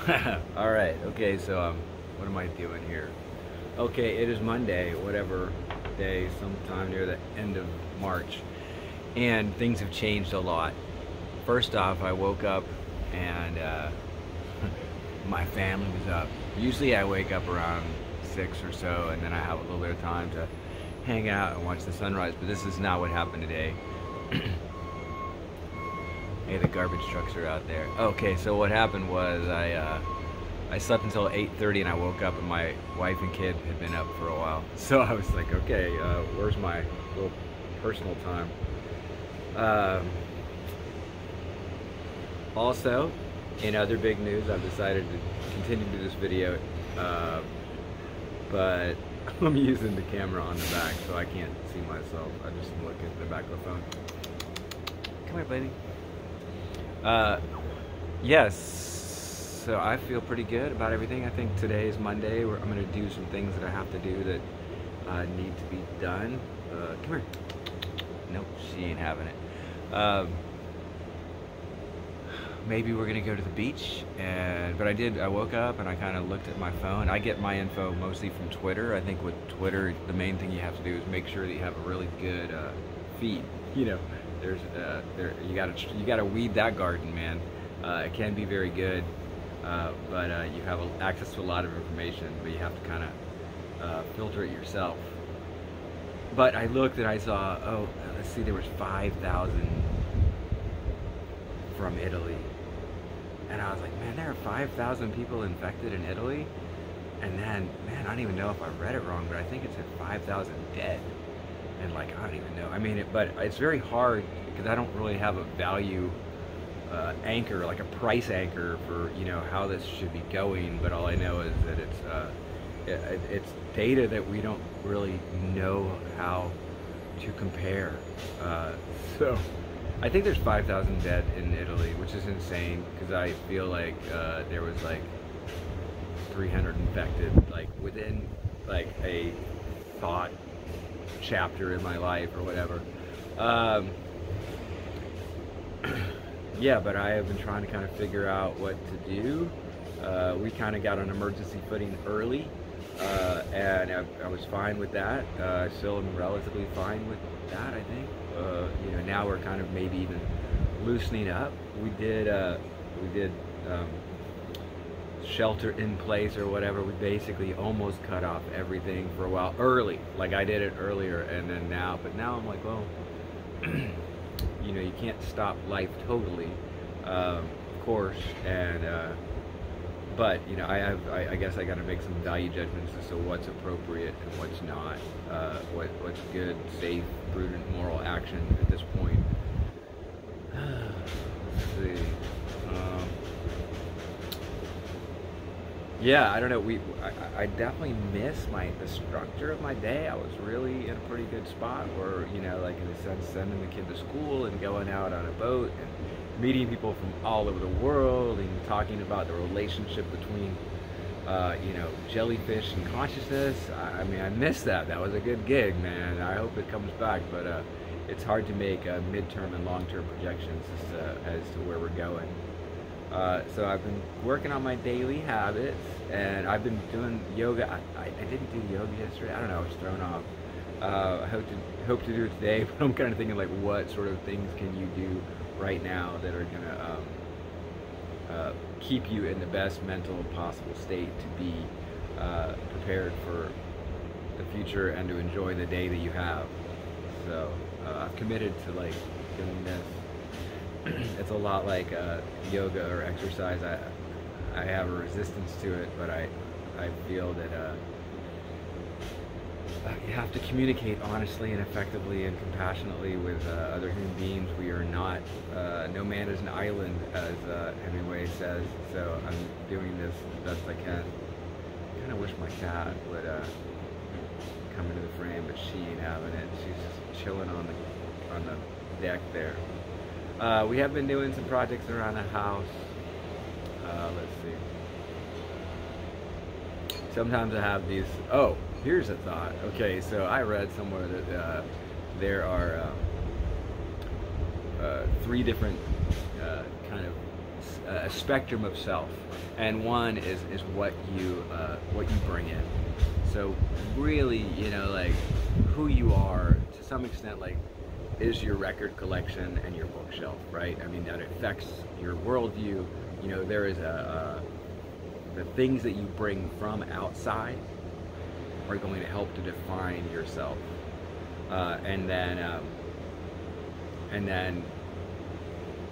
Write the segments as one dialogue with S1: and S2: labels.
S1: Alright, okay, so what am I doing here? Okay, it is Monday, whatever day, sometime near the end of March, and things have changed a lot. First off, I woke up and my family was up. Usually I wake up around 6 or so, and then I have a little bit of time to hang out and watch the sunrise, but this is not what happened today. Hey, the garbage trucks are out there. Okay, so what happened was I slept until 8:30 and I woke up and my wife and kid had been up for a while. So I was like, okay, where's my little personal time? Also, in other big news, I've decided to continue to do this video, but I'm using the camera on the back so I can't see myself. I just look at the back of the phone. Come here, buddy. Yes, so I feel pretty good about everything. I think today is Monday where I'm going to do some things that I have to do that need to be done. Come here. Nope, she ain't having it. Maybe we're going to go to the beach, but I woke up and I kind of looked at my phone. I get my info mostly from Twitter. I think with Twitter, the main thing you have to do is make sure that you have a really good feed. You know, you gotta weed that garden, man. It can be very good, but you have access to a lot of information, but you have to kind of filter it yourself. But I looked and I saw, oh, let's see, there was 5,000 from Italy, and I was like, man, there are 5,000 people infected in Italy, and then, man, I don't even know if I read it wrong, but I think it said 5,000 dead. And like, I don't even know. I mean, but it's very hard because I don't really have a value anchor, like a price anchor for, you know, how this should be going. But all I know is that it's data that we don't really know how to compare. So I think there's 5,000 dead in Italy, which is insane because I feel like there was like 300 infected, like within like a thought chapter in my life or whatever. Yeah, but I have been trying to kind of figure out what to do. We kind of got on emergency footing early, and I was fine with that. I still am relatively fine with that, I think. You know, now we're kind of maybe even loosening up. We did shelter in place or whatever. We basically almost cut off everything for a while early, like I did it earlier, and then now, but now I'm like, well, you know, you can't stop life totally, of course, and but you know, I guess I got to make some value judgments as to what's appropriate and what's not, what's good, safe, prudent, moral action at this point. Let's see. Yeah, I don't know. I definitely miss the structure of my day. I was really in a pretty good spot where, you know, like in a sense, sending the kid to school and going out on a boat and meeting people from all over the world and talking about the relationship between, you know, jellyfish and consciousness. I mean, I miss that. That was a good gig, man. I hope it comes back, but it's hard to make midterm and long-term projections as to where we're going. So I've been working on my daily habits, and I've been doing yoga. I didn't do yoga yesterday. I don't know, I was thrown off. I hope to do it today, but I'm kind of thinking like, what sort of things can you do right now that are gonna keep you in the best mental possible state to be prepared for the future and to enjoy the day that you have. So I've committed to like doing this. It's a lot like yoga or exercise. I have a resistance to it, but I feel that you have to communicate honestly and effectively and compassionately with other human beings. We are not, no man is an island, as Hemingway says, so I'm doing this the best I can. I kind of wish my cat would come into the frame, but she ain't having it. She's just chilling on the deck there. We have been doing some projects around the house. Let's see. Sometimes I have these, oh, here's a thought. Okay, so I read somewhere that there are 3 different kind of a spectrum of self, and one is what you bring in. So really, you know, like who you are to some extent, like is your record collection and your bookshelf, right? I mean, that affects your worldview. You know, there is the things that you bring from outside are going to help to define yourself, and then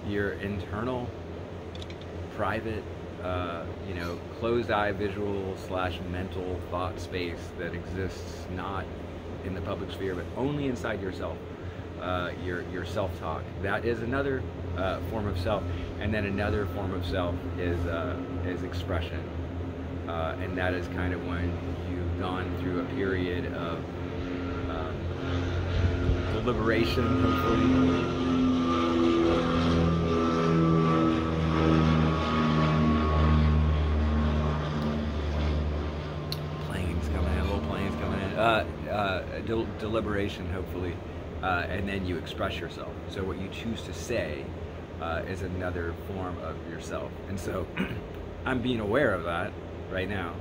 S1: your internal, private, you know, closed-eye visual / mental thought space that exists not in the public sphere but only inside yourself. Your self-talk. That is another form of self, and then another form of self is expression, and that is kind of when you've gone through a period of deliberation, hopefully. Deliberation, hopefully, and then you express yourself. So what you choose to say is another form of yourself. And so I'm being aware of that right now.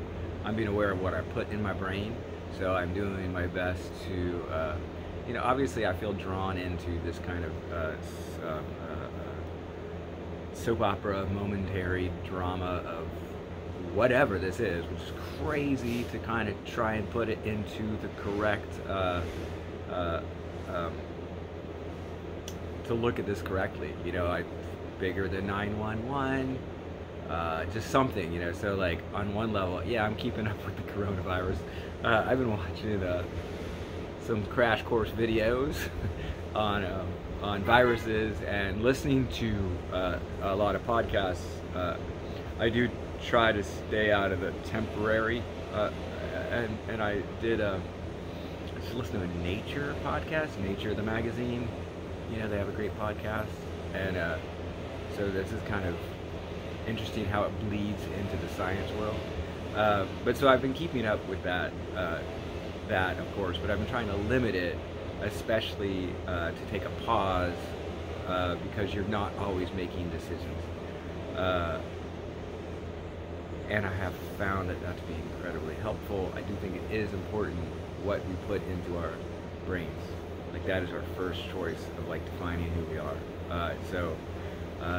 S1: I'm being aware of what I put in my brain. So I'm doing my best to, you know, obviously I feel drawn into this kind of soap opera, momentary drama of whatever this is, which is crazy to kind of try and put it into the correct, to look at this correctly. You know, bigger than 911, just something, you know. So like on one level, yeah, I'm keeping up with the coronavirus. I've been watching some crash course videos on viruses and listening to a lot of podcasts. I do try to stay out of the temporary, and I did just listen to a Nature podcast, Nature the magazine. You know, they have a great podcast, and so this is kind of interesting how it bleeds into the science world. But so I've been keeping up with that, of course, but I've been trying to limit it, especially to take a pause, because you're not always making decisions. And I have found that to be incredibly helpful. I do think it is important what we put into our brains. Like that is our first choice of like defining who we are. So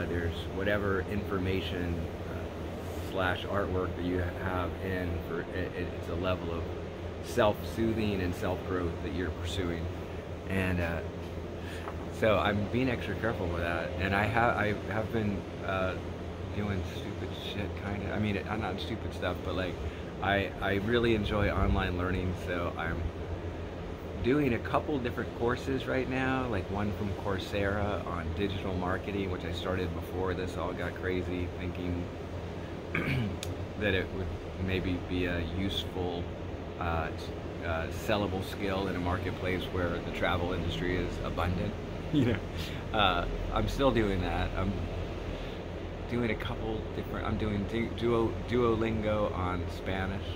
S1: there's whatever information / artwork that you have in for it's a level of self-soothing and self-growth that you're pursuing. And so I'm being extra careful with that. And I have been doing stupid shit, kind of. I mean, I'm not stupid stuff, but like I really enjoy online learning, so I'm doing a couple different courses right now, like one from Coursera on digital marketing, which I started before this all got crazy, thinking that it would maybe be a useful sellable skill in a marketplace where the travel industry is abundant. You know, I'm still doing that. I'm doing a couple different. I'm doing Duolingo on Spanish.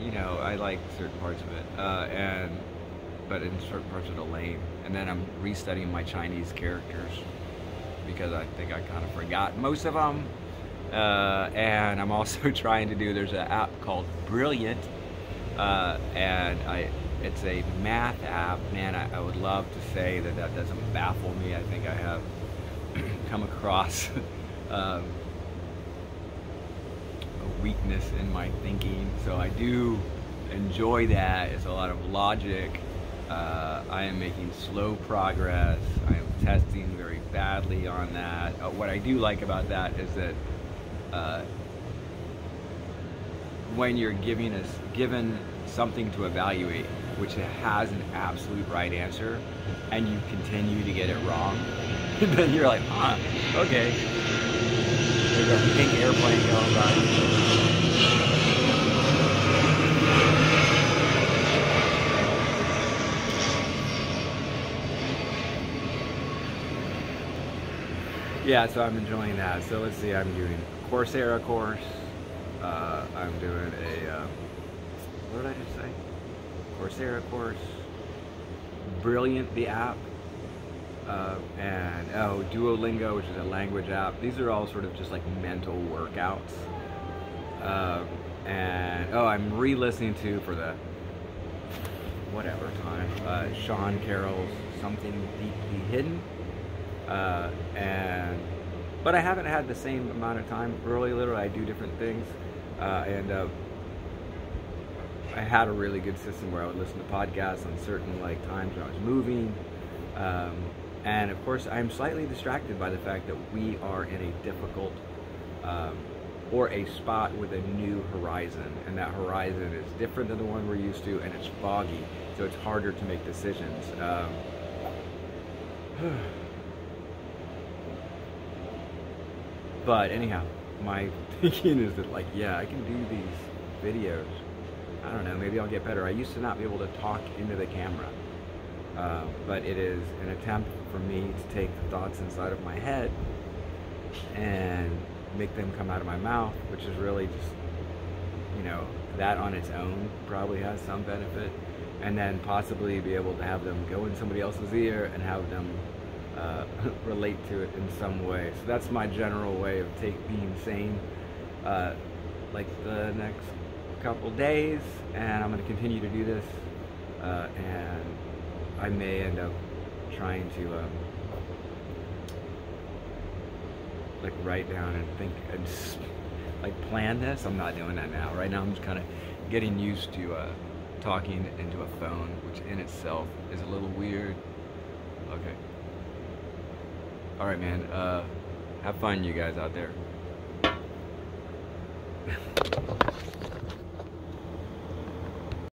S1: You know, I like certain parts of it, but in certain parts of the lame. And then I'm restudying my Chinese characters because I think I kind of forgot most of them. And I'm also trying to do. There's an app called Brilliant, and it's a math app. Man, I would love to say that doesn't baffle me. I think I have come across a weakness in my thinking, so I do enjoy that. It's a lot of logic. I am making slow progress. I am testing very badly on that. What I do like about that is that when you're given something to evaluate, which has an absolute right answer, and you continue to get it wrong, then you're like, okay. There's a pink airplane going by. Yeah, so I'm enjoying that. So let's see, I'm doing a Coursera course. I'm doing a, what did I just say? Coursera course. Brilliant, the app. and oh, Duolingo, which is a language app. These are all sort of just like mental workouts. And oh, I'm re-listening to for the whatever time Sean Carroll's Something Deeply Hidden, but I haven't had the same amount of time. Literally, I do different things, and I had a really good system where I would listen to podcasts on certain like times when I was moving, and of course I'm slightly distracted by the fact that we are in a difficult or a spot with a new horizon, and that horizon is different than the one we're used to, and it's foggy, so it's harder to make decisions. But anyhow, my thinking is that like, yeah, I can do these videos. I don't know, maybe I'll get better. I used to not be able to talk into the camera, but it is an attempt for me to take the thoughts inside of my head and make them come out of my mouth, which is really just, you know, that on its own probably has some benefit, and then possibly be able to have them go in somebody else's ear and have them relate to it in some way. So that's my general way of being sane, like the next couple days, and I'm going to continue to do this, and I may end up trying to like write down and think and like plan this. I'm not doing that now. Right now I'm just kind of getting used to talking into a phone, which in itself is a little weird. Okay. All right, man. Have fun, you guys out there.